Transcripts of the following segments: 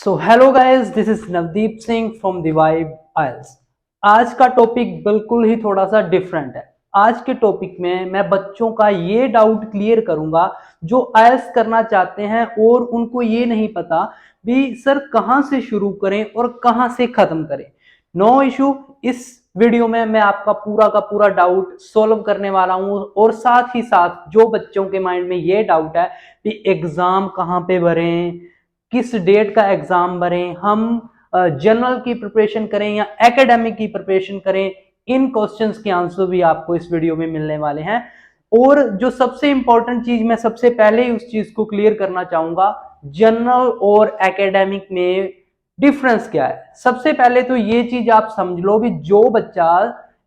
So hello guys, this is Navdeep Singh from the Vibe Isles. आज का topic बिल्कुल ही थोड़ा सा डिफरेंट है। आज के टॉपिक में मैं बच्चों का ये डाउट क्लियर करूंगा जो आइल्स करना चाहते हैं और उनको ये नहीं पता भी सर कहाँ से शुरू करें और कहाँ से खत्म करें। नो इशू, इस वीडियो में मैं आपका पूरा का पूरा डाउट सॉल्व करने वाला हूँ और साथ ही साथ जो बच्चों के माइंड में ये डाउट है कि एग्जाम कहाँ पे भरें, किस डेट का एग्जाम भरें, हम जनरल की प्रिपरेशन करें या एकेडमिक की प्रिपरेशन करें, इन क्वेश्चंस के आंसर भी आपको इस वीडियो में मिलने वाले हैं। और जो सबसे इंपॉर्टेंट चीज मैं सबसे पहले ही उस चीज को क्लियर करना चाहूंगा, जनरल और एकेडमिक में डिफरेंस क्या है। सबसे पहले तो ये चीज आप समझ लो भी जो बच्चा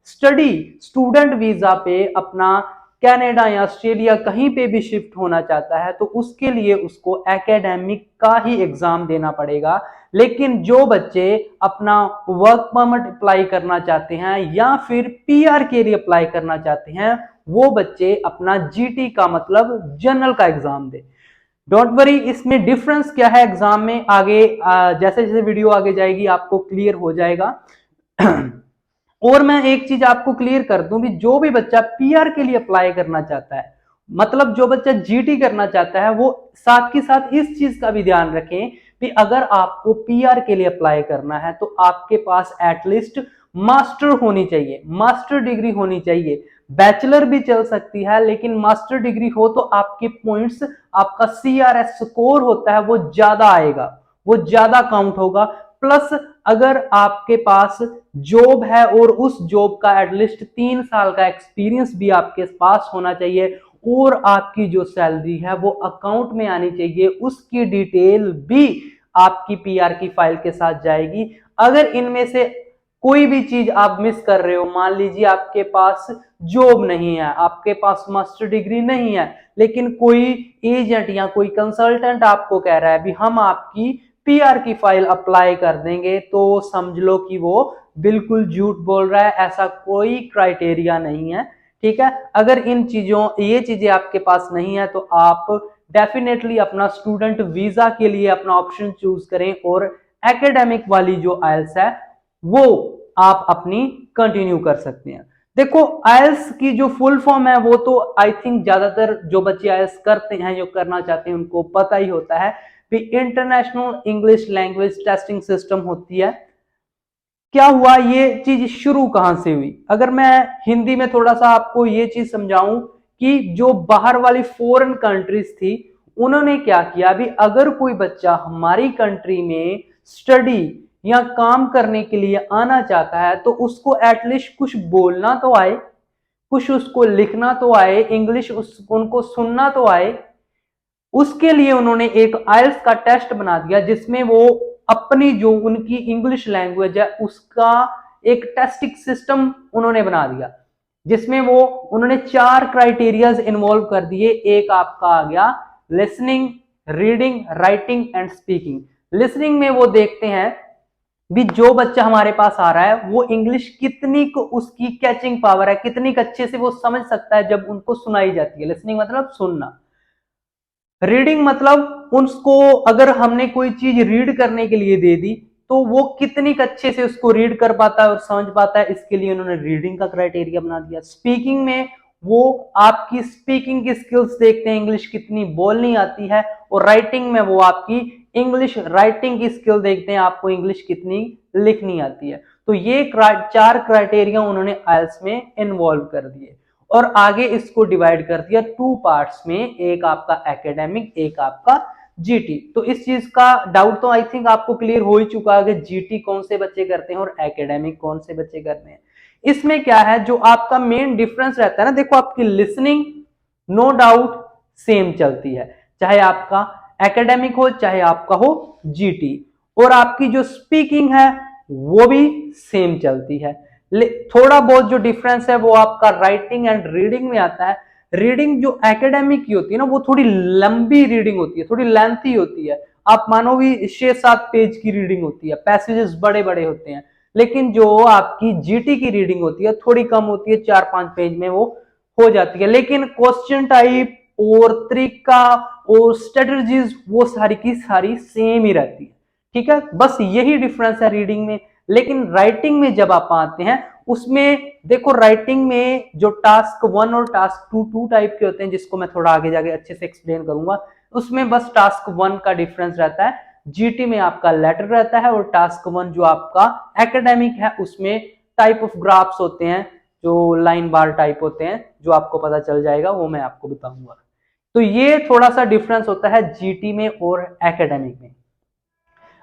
स्टूडेंट वीजा पे अपना कनाडा या ऑस्ट्रेलिया कहीं पे भी शिफ्ट होना चाहता है तो उसके लिए उसको एकेडमिक का ही एग्जाम देना पड़ेगा। लेकिन जो बच्चे अपना वर्क परमिट अप्लाई करना चाहते हैं या फिर पीआर के लिए अप्लाई करना चाहते हैं वो बच्चे अपना जीटी का मतलब जनरल का एग्जाम दे। डोंट वरी, इसमें डिफरेंस क्या है एग्जाम में आगे जैसे जैसे वीडियो आगे जाएगी आपको क्लियर हो जाएगा। और मैं एक चीज आपको क्लियर कर दूं भी जो भी बच्चा पीआर के लिए अप्लाई करना चाहता है, मतलब जो बच्चा जीटी करना चाहता है, वो साथ के साथ इस चीज का भी ध्यान रखें कि अगर आपको पीआर के लिए अप्लाई करना है तो आपके पास एटलीस्ट मास्टर होनी चाहिए, मास्टर डिग्री होनी चाहिए। बैचलर भी चल सकती है लेकिन मास्टर डिग्री हो तो आपके पॉइंट्स, आपका सीआरएस स्कोर होता है वो ज्यादा आएगा, वो ज्यादा काउंट होगा। प्लस अगर आपके पास जॉब है और उस जॉब का एटलीस्ट 3 साल का एक्सपीरियंस भी आपके पास होना चाहिए और आपकी जो सैलरी है वो अकाउंट में आनी चाहिए, उसकी डिटेल भी आपकी पीआर की फाइल के साथ जाएगी। अगर इनमें से कोई भी चीज आप मिस कर रहे हो, मान लीजिए आपके पास जॉब नहीं है, आपके पास मास्टर डिग्री नहीं है, लेकिन कोई एजेंट या कोई कंसल्टेंट आपको कह रहा है भी हम आपकी पीआर की फाइल अप्लाई कर देंगे, तो समझ लो कि वो बिल्कुल झूठ बोल रहा है। ऐसा कोई क्राइटेरिया नहीं है, ठीक है। अगर ये चीजें आपके पास नहीं है तो आप डेफिनेटली अपना स्टूडेंट वीजा के लिए अपना ऑप्शन चूज करें और एकेडमिक वाली जो आइल्स है वो आप अपनी कंटिन्यू कर सकते हैं। देखो, आइल्स की जो फुल फॉर्म है वो तो आई थिंक ज्यादातर जो बच्चे आइल्स करते हैं, जो करना चाहते हैं, उनको पता ही होता है कि international English language testing system होती है। क्या हुआ, ये चीज शुरू कहां से हुई, अगर मैं हिंदी में थोड़ा सा आपको ये चीज समझाऊं कि जो बाहर वाली फॉरेन कंट्रीज थी उन्होंने क्या किया, अभी अगर कोई बच्चा हमारी कंट्री में स्टडी या काम करने के लिए आना चाहता है तो उसको एटलीस्ट कुछ बोलना तो आए, कुछ उसको लिखना तो आए, इंग्लिश उनको सुनना तो आए। उसके लिए उन्होंने एक आइल्स का टेस्ट बना दिया जिसमें वो अपनी जो उनकी इंग्लिश लैंग्वेज है उसका एक टेस्टिंग सिस्टम उन्होंने बना दिया, जिसमें वो उन्होंने 4 क्राइटेरियाज इन्वॉल्व कर दिए। एक आपका आ गया listening, reading, writing and speaking. Listening में वो देखते हैं भी जो बच्चा हमारे पास आ रहा है वो इंग्लिश कितनी को उसकी कैचिंग पावर है, कितनी अच्छे से वो समझ सकता है जब उनको सुनाई जाती है। लिसनिंग मतलब सुनना। रीडिंग मतलब उसको अगर हमने कोई चीज रीड करने के लिए दे दी तो वो कितनी अच्छे से उसको रीड कर पाता है और समझ पाता है, इसके लिए उन्होंने रीडिंग का क्राइटेरिया बना दिया। स्पीकिंग में वो आपकी स्पीकिंग की स्किल्स देखते हैं, इंग्लिश कितनी बोलनी आती है। और राइटिंग में वो आपकी इंग्लिश राइटिंग की स्किल देखते हैं, आपको इंग्लिश कितनी लिखनी आती है। तो ये 4 क्राइटेरिया उन्होंने आइल्स में इन्वॉल्व कर दिए और आगे इसको डिवाइड कर दिया 2 पार्ट्स में, एक आपका एकेडमिक, एक आपका जीटी। तो इस चीज का डाउट तो आई थिंक आपको क्लियर हो ही चुका है कि जीटी कौन से बच्चे करते हैं और एकेडमिक कौन से बच्चे करते हैं। इसमें क्या है जो आपका मेन डिफरेंस रहता है ना, देखो आपकी लिसनिंग नो डाउट सेम चलती है, चाहे आपका एकेडमिक हो चाहे आपका हो जीटी, और आपकी जो स्पीकिंग है वो भी सेम चलती है। थोड़ा बहुत जो डिफरेंस है वो आपका राइटिंग एंड रीडिंग में आता है। रीडिंग जो एकेडमिक की होती है ना वो थोड़ी लंबी रीडिंग होती है, थोड़ी लेंथी होती है। आप मानो भी 6-7 पेज की रीडिंग होती है, पैसेजेस बड़े बड़े होते हैं। लेकिन जो आपकी जीटी की रीडिंग होती है थोड़ी कम होती है, 4-5 पेज में वो हो जाती है। लेकिन क्वेश्चन टाइप और तरीका और स्ट्रेटजीज वो सारी की सारी सेम ही रहती है, ठीक है, बस यही डिफरेंस है रीडिंग में। लेकिन राइटिंग में जब आप आते हैं, उसमें देखो राइटिंग में जो टास्क 1 और टास्क 2 टू टाइप के होते हैं, जिसको मैं थोड़ा आगे जाके अच्छे से एक्सप्लेन करूंगा। उसमें बस टास्क 1 का डिफरेंस रहता है, जीटी में आपका लेटर रहता है, और टास्क 1 जो आपका एकेडमिक है उसमें टाइप ऑफ ग्राफ्स होते हैं, जो लाइन बार टाइप होते हैं, जो आपको पता चल जाएगा, वो मैं आपको बताऊंगा। तो ये थोड़ा सा डिफरेंस होता है जीटी में और एकेडमिक में।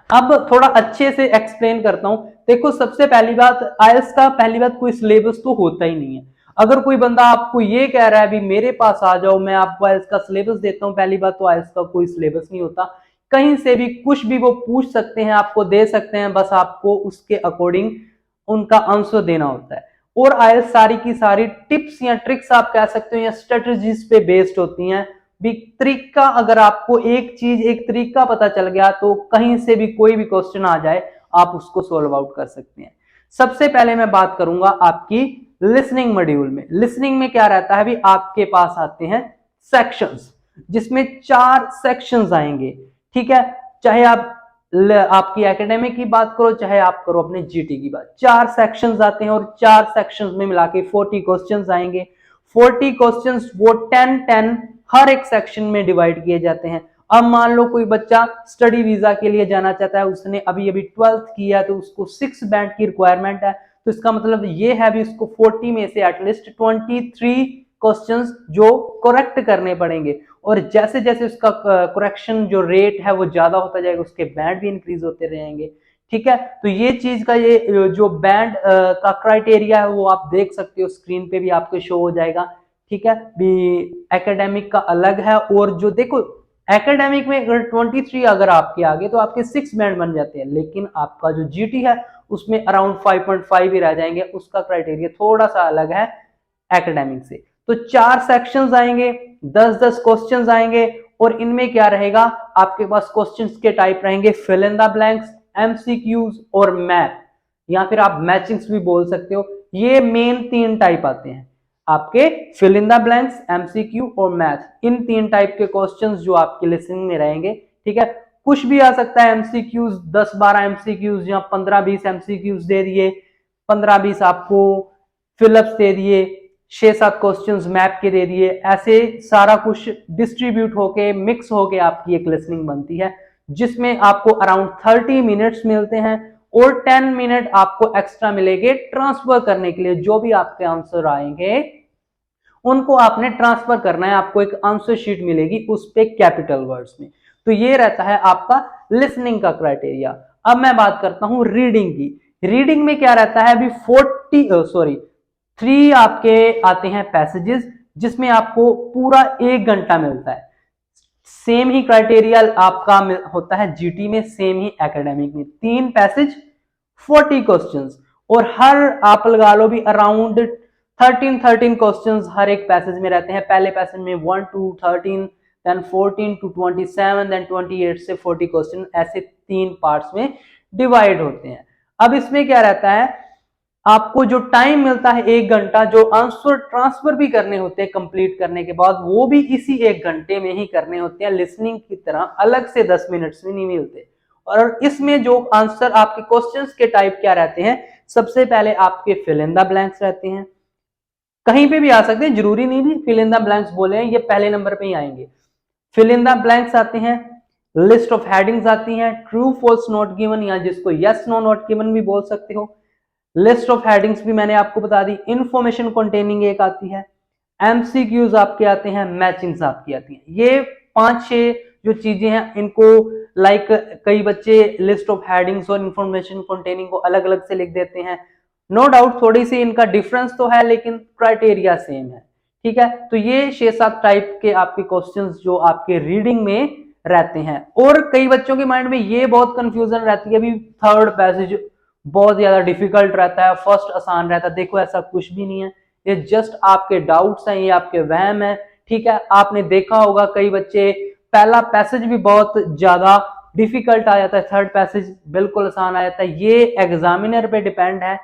अब थोड़ा अच्छे से एक्सप्लेन करता हूं। देखो सबसे पहली बात, आईएलटीएस का पहली बात कोई सिलेबस तो होता ही नहीं है। अगर कोई बंदा आपको ये कह रहा है अभी मेरे पास आ जाओ, मैं आपको आईएलटीएस का सिलेबस देता हूं, पहली बात तो आईएलटीएस का कोई सिलेबस नहीं होता। कहीं से भी कुछ भी वो पूछ सकते हैं, आपको दे सकते हैं, बस आपको उसके अकॉर्डिंग उनका आंसर देना होता है। और आईएलटीएस सारी की सारी टिप्स या ट्रिक्स आप कह सकते हो या स्ट्रेटजीज पे बेस्ड होती हैं। भी तरीका, अगर आपको एक चीज एक तरीका पता चल गया तो कहीं से भी कोई भी क्वेश्चन आ जाए आप उसको सोल्व आउट कर सकते हैं। सबसे पहले मैं बात करूंगा आपकी लिसनिंग मॉड्यूल में। लिसनिंग में क्या रहता है, भी आपके पास आते हैं सेक्शंस, जिसमें 4 सेक्शंस आएंगे। ठीक है, चाहे आप आपकी एकेडमिक की बात करो, चाहे आप करो अपने जीटी की बात, 4 सेक्शंस आते हैं, और 4 सेक्शंस में मिला के 40 क्वेश्चंस आएंगे। 40 क्वेश्चंस वो 10-10 हर एक सेक्शन में डिवाइड किए जाते हैं। अब मान लो कोई बच्चा स्टडी वीजा के लिए जाना चाहता है, उसने अभी अभी 12th किया, तो उसको 6 बैंड की रिक्वायरमेंट है, तो इसका मतलब ये है भी उसको 40 में से एटलीस्ट 23 क्वेश्चंस जो करेक्ट करने पड़ेंगे। और जैसे जैसे उसका करेक्शन जो रेट है वो ज्यादा होता जाएगा, उसके बैंड भी इंक्रीज होते रहेंगे। ठीक है, तो ये चीज का ये जो बैंड का क्राइटेरिया है वो आप देख सकते हो, स्क्रीन पे भी आपको शो हो जाएगा। ठीक है, भी एकेडमिक का अलग है, और जो देखो एकेडमिक में अगर 23 अगर आपके आगे तो आपके 6 बैंड बन जाते हैं, लेकिन आपका जो जीटी है उसमें अराउंड 5.5 ही रह जाएंगे, उसका क्राइटेरिया थोड़ा सा अलग है एकेडमिक से। तो 4 सेक्शंस आएंगे, 10-10 क्वेश्चंस आएंगे, और इनमें क्या रहेगा, आपके पास क्वेश्चंस के टाइप रहेंगे fill in the blanks, MCQs और मैथ, या फिर आप मैचिंग्स भी बोल सकते हो। ये मेन 3 टाइप आते हैं आपके, fill in the blanks, MCQ और मैथ। इन 3 टाइप के क्वेश्चंस जो आपके लिसनिंग में रहेंगे। ठीक है, कुछ भी आ सकता है, एमसीक्यूज 10-12 एमसीक्यूज या 15-20 एमसीक्यूज दे दिए, 15-20 आपको फिलअप्स दे दिए, 6-7 क्वेश्चंस मैप के दे दिए, ऐसे सारा कुछ डिस्ट्रीब्यूट होके मिक्स होके आपकी एक लिसनिंग बनती है, जिसमें आपको अराउंड 30 मिनट्स मिलते हैं, और 10 मिनट आपको एक्स्ट्रा मिलेंगे ट्रांसफर करने के लिए। जो भी आपके आंसर आएंगे उनको आपने ट्रांसफर करना है, आपको एक आंसर शीट मिलेगी उस पे कैपिटल वर्ड्स में। तो ये रहता है आपका लिसनिंग का क्राइटेरिया। अब मैं बात करता हूं रीडिंग की। रीडिंग में क्या रहता है, अभी 3 आपके आते हैं पैसेजेस, जिसमें आपको पूरा 1 घंटा मिलता है। सेम ही क्राइटेरिया आपका होता है जीटी में, सेम ही एकेडमिक में, 3 पैसेज 40 क्वेश्चंस, और हर आप लगा लो भी अराउंड 13 क्वेश्चंस हर एक पैसेज में रहते हैं। पहले पैसेज में 1 to 13, देन 14 to 27, देन 28 से 40 क्वेश्चन, ऐसे 3 पार्ट्स में डिवाइड होते हैं। अब इसमें क्या रहता है, आपको जो टाइम मिलता है 1 घंटा, जो आंसर ट्रांसफर भी करने होते हैं कंप्लीट करने के बाद, वो भी इसी 1 घंटे में ही करने होते हैं, लिसनिंग की तरह अलग से 10 मिनट्स में नहीं मिलते। और इसमें जो आंसर आपके क्वेश्चंस के टाइप क्या रहते हैं, सबसे पहले आपके फिल इन द ब्लैंक्स रहते हैं, कहीं पे भी आ सकते हैं, जरूरी नहीं भी फिल इन द ब्लैंक्स बोले हैं, ये पहले नंबर पे ही आएंगे। फिल इन द ब्लैंक्स आते हैं, लिस्ट ऑफ हेडिंग्स आती हैं, ट्रू फॉल्स नॉट गिवन, या जिसको यस नो नॉट गिवन भी बोल सकते हो। लिस्ट ऑफ हेडिंग्स भी मैंने आपको बता दी, इंफॉर्मेशन कंटेनिंग एक आती है, एमसीक्यूज आपके आते हैं, मैचिंग्स आपकी आती हैं। ये 5-6 जो चीजें हैं, इनको लाइक कई बच्चे लिस्ट ऑफ हेडिंग्स और इंफॉर्मेशन कंटेनिंग को अलग अलग से लिख देते हैं। नो डाउट थोड़ी सी इनका डिफरेंस तो है, लेकिन क्राइटेरिया सेम है। ठीक है, तो ये 6-7 टाइप के आपके क्वेश्चंस जो आपके रीडिंग में रहते हैं। और कई बच्चों के माइंड में ये बहुत कंफ्यूजन रहती है, अभी 3rd पैसेज बहुत ज्यादा डिफिकल्ट रहता है, फर्स्ट आसान रहता है। देखो ऐसा कुछ भी नहीं है, ये जस्ट आपके डाउट्स हैं, ये आपके वहम है। ठीक है, आपने देखा होगा कई बच्चे पहला पैसेज भी बहुत ज्यादा डिफिकल्ट आ जाता है, 3rd पैसेज बिल्कुल आसान आ जाता है। ये एग्जामिनर पे डिपेंड है,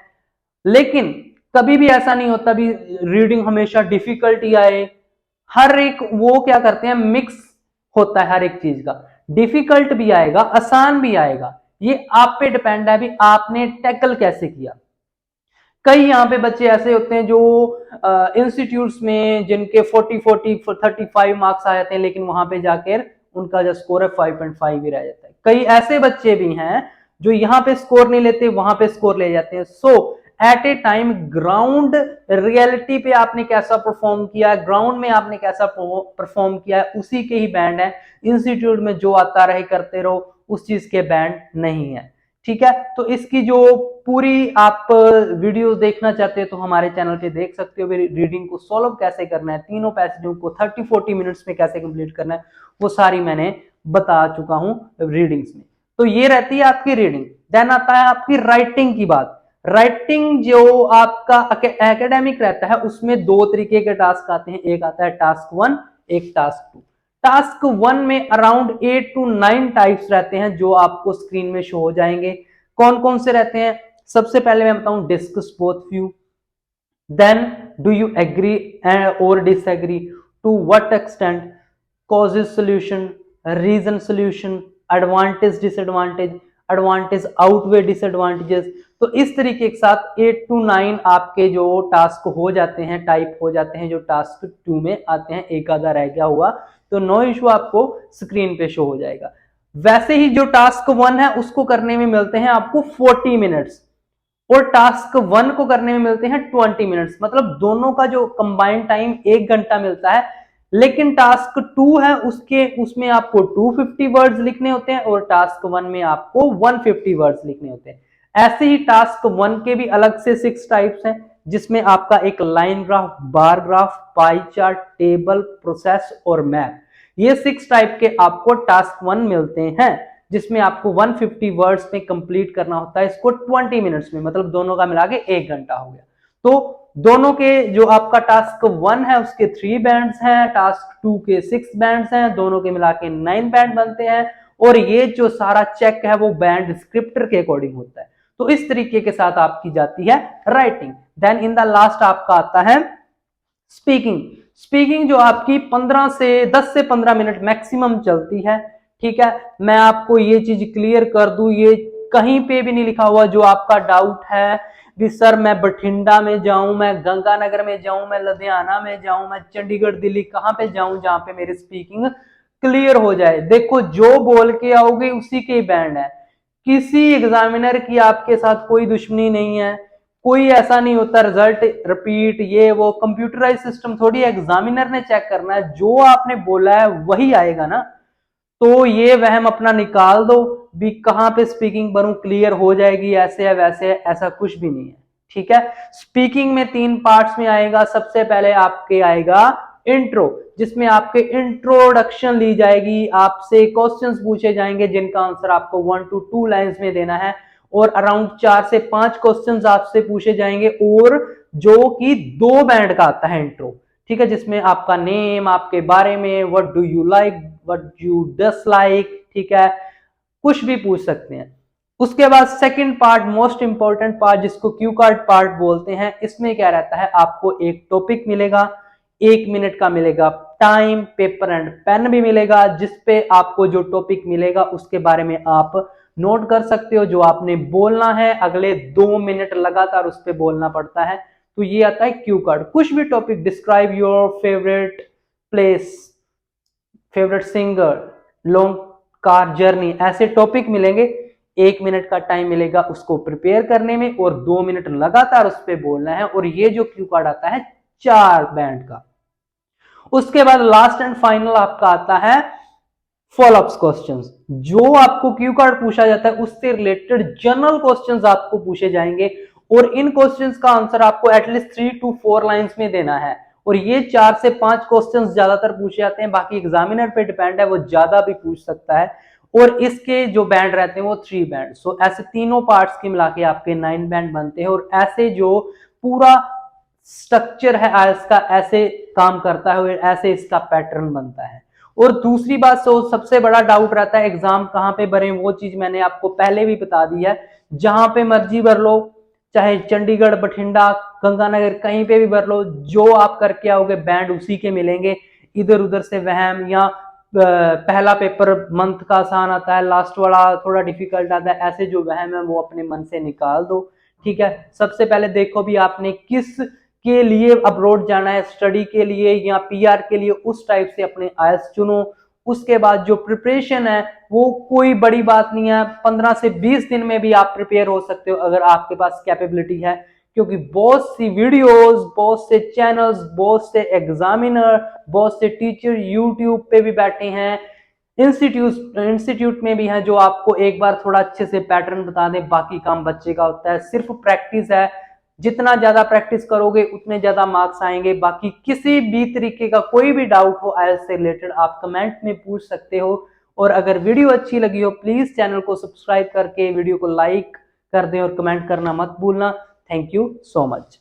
लेकिन कभी भी ऐसा नहीं होता भी रीडिंग हमेशा डिफिकल्टी आए। हर एक वो क्या करते हैं, मिक्स होता है हर एक चीज का, डिफिकल्ट भी आएगा, आसान भी आएगा। ये आप पे डिपेंड है, अभी आपने टैकल कैसे किया। कई यहाँ पे बच्चे ऐसे होते हैं जो इंस्टीट्यूट्स में जिनके 35 मार्क्स आ जाते हैं, लेकिन वहां पे जाकर उनका जो स्कोर है 5.5 ही रह जाता है। कई ऐसे बच्चे भी हैं जो यहाँ पे स्कोर नहीं लेते, वहां पे स्कोर ले जाते हैं। So at a time ground reality पे आपने कैसा परफॉर्म किया है, ग्राउंड में आपने कैसा परफॉर्म किया है, उसी के ही बैंड है। इंस्टीट्यूट में जो आता रहे करते रहो, उस चीज के बैंड नहीं है। ठीक है, तो इसकी जो पूरी आप वीडियो देखना चाहते हैं तो हमारे चैनल पे देख सकते हो। रीडिंग को सॉल्व कैसे करना है, तीनों पैसेजों को 30-40 मिनट्स में कैसे कंप्लीट करना है, वो सारी मैंने बता चुका हूं रीडिंग्स में। तो ये रहती है आपकी रीडिंग। देन आता है आपकी राइटिंग की बात। राइटिंग जो आपका एकेडमिक रहता है उसमें दो तरीके के टास्क आते हैं, एक आता है टास्क 1, एक टास्क 2। टास्क 1 में अराउंड 8 to 9 टाइप्स रहते हैं जो आपको स्क्रीन में शो हो जाएंगे। कौन कौन से रहते हैं? सबसे पहले मैं बताऊं, discuss both view, then do you agree or disagree, to what extent, causes solution, reason solution, advantage disadvantage, advantage outweigh disadvantages. तो इस तरीके के साथ 8 to 9 आपके जो टास्क हो जाते हैं, टाइप हो जाते हैं, जो टास्क 2 में आते हैं। एक आधा रह गया हुआ तो नो इशू, आपको स्क्रीन पे शो हो जाएगा। वैसे ही जो टास्क 1 है उसको करने में मिलते हैं आपको 40 मिनट्स, और टास्क 1 को करने में मिलते हैं 20 मिनट्स, मतलब दोनों का जो कंबाइंड टाइम 1 घंटा मिलता है। लेकिन टास्क 2 है उसमें आपको 250 वर्ड्स लिखने होते हैं, और टास्क 1 में आपको 150 वर्ड्स लिखने होते हैं। ऐसे ही टास्क 1 के भी अलग से 6 टाइप्स हैं, जिसमें आपका एक line graph, bar graph, pie chart, table, process और मैप, ये 6 टाइप के आपको टास्क 1 मिलते हैं, जिसमें आपको 150 वर्ड्स में कंप्लीट करना होता है इसको 20 मिनट्स में, मतलब दोनों का मिला के 1 घंटा हो गया। तो दोनों के जो आपका टास्क 1 है उसके 3 बैंड्स हैं, टास्क 2 के 6 बैंड्स हैं, दोनों के मिला के 9 बैंड बनते हैं। और ये जो सारा चेक है वो बैंड स्क्रिप्टर के अकॉर्डिंग होता है। तो इस तरीके के साथ आपकी जाती है writing. Then in the last आपका आता है स्पीकिंग। स्पीकिंग जो आपकी 10 से 15 मिनट मैक्सिमम चलती है। ठीक है, मैं आपको ये चीज क्लियर कर दूं, ये कहीं पे भी नहीं लिखा हुआ जो आपका डाउट है कि सर मैं बठिंडा में जाऊं, मैं गंगानगर में जाऊं, मैं लुधियाना में जाऊं, मैं चंडीगढ़ दिल्ली कहां पे जाऊं जहां पे मेरी स्पीकिंग क्लियर हो जाए। देखो, जो बोल के आओगे उसी के बैंड है। किसी एग्जामिनर की आपके साथ कोई दुश्मनी नहीं है, कोई ऐसा नहीं होता रिजल्ट रिपीट ये वो, कंप्यूटराइज सिस्टम थोड़ी एग्जामिनर ने चेक करना है, जो आपने बोला है वही आएगा ना। तो ये वहम अपना निकाल दो भी कहां पे स्पीकिंग बनूं, क्लियर हो जाएगी ऐसे है वैसे है, ऐसा कुछ भी नहीं है। ठीक है, स्पीकिंग में 3 पार्ट्स में आएगा। सबसे पहले आपके आएगा इंट्रो, जिसमें आपके इंट्रोडक्शन ली जाएगी, आपसे क्वेश्चंस पूछे जाएंगे जिनका आंसर आपको 1 to 2 लाइंस में देना है, और अराउंड 4 से 5 क्वेश्चंस आपसे पूछे जाएंगे, और जो कि 2 बैंड का आता है इंट्रो। ठीक है, जिसमें आपका नेम, आपके बारे में, what do you like, what you dislike, ठीक है, कुछ भी पूछ सकते हैं। उसके बाद second part, most important part, जिसको क्यू कार्ड पार्ट बोलते हैं। इसमें क्या रहता है, आपको एक टॉपिक मिलेगा, 1 मिनट का मिलेगा टाइम, पेपर एंड पेन भी मिलेगा, जिसपे आपको जो टॉपिक मिलेगा उसके बारे में आप नोट कर सकते हो, जो आपने बोलना है अगले 2 मिनट लगातार उस पर बोलना पड़ता है। तो ये आता है क्यू कार्ड। कुछ भी topic, describe your favourite place, favourite singer, long car journey, ऐसे टॉपिक मिलेंगे। 1 मिनट का टाइम मिलेगा उसको प्रिपेयर करने में, और 2 मिनट लगातार उस पर बोलना है। और ये जो क्यू कार्ड आता है 4 बैंड का। उसके बाद लास्ट एंड फाइनल आपका आता है फॉलोअप्स क्वेश्चंस। जो आपको क्यू कार्ड पूछा जाता है उससे रिलेटेड जनरल क्वेश्चंस आपको पूछे जाएंगे, और इन क्वेश्चंस का आंसर आपको एटलीस्ट 3 to 4 लाइंस में देना है। और ये 4 से 5 क्वेश्चंस ज्यादातर पूछे जाते हैं, बाकी एग्जामिनर पे डिपेंड है, वो ज्यादा भी पूछ सकता है। और इसके जो बैंड रहते हैं वो 3 बैंड। सो ऐसे तीनों पार्ट्स के मिला के आपके 9 बैंड बनते हैं। और ऐसे जो पूरा स्ट्रक्चर है आइल्स का, ऐसे काम करता है, और ऐसे इसका पैटर्न बनता है। और दूसरी बात, तो सबसे बड़ा डाउट रहता है एग्जाम कहाँ पे भरें, वो चीज मैंने आपको पहले भी बता दी है। जहां पे मर्जी भर लो, चाहे चंडीगढ़, बठिंडा, गंगानगर, कहीं पे भी भर लो, जो आप करके आओगे बैंड उसी के मिलेंगे। इधर उधर से वहम या पहला पेपर मंथ का आसान आता है, लास्ट वाला थोड़ा डिफिकल्ट आता है, ऐसे जो वहम है वो अपने मन से निकाल दो। ठीक है, सबसे पहले देखो भी आपने किस के लिए अब्रॉड जाना है, स्टडी के लिए या पीआर के लिए, उस टाइप से अपने आइल्स चुनो। उसके बाद जो प्रिपरेशन है वो कोई बड़ी बात नहीं है, 15 से 20 दिन में भी आप प्रिपेयर हो सकते हो अगर आपके पास कैपेबिलिटी है, क्योंकि बहुत सी वीडियोस, बहुत से चैनल्स, बहुत से एग्जामिनर, बहुत से टीचर यूट्यूब पे भी बैठे हैं, इंस्टीट्यूट में भी हैं जो आपको एक बार थोड़ा अच्छे से पैटर्न बता दें, बाकी काम बच्चे का होता है, सिर्फ प्रैक्टिस है। जितना ज्यादा प्रैक्टिस करोगे उतने ज्यादा मार्क्स आएंगे। बाकी किसी भी तरीके का कोई भी डाउट हो आईएलटीएस से रिलेटेड आप कमेंट में पूछ सकते हो। और अगर वीडियो अच्छी लगी हो प्लीज चैनल को सब्सक्राइब करके वीडियो को लाइक कर दें और कमेंट करना मत भूलना। Thank you so much.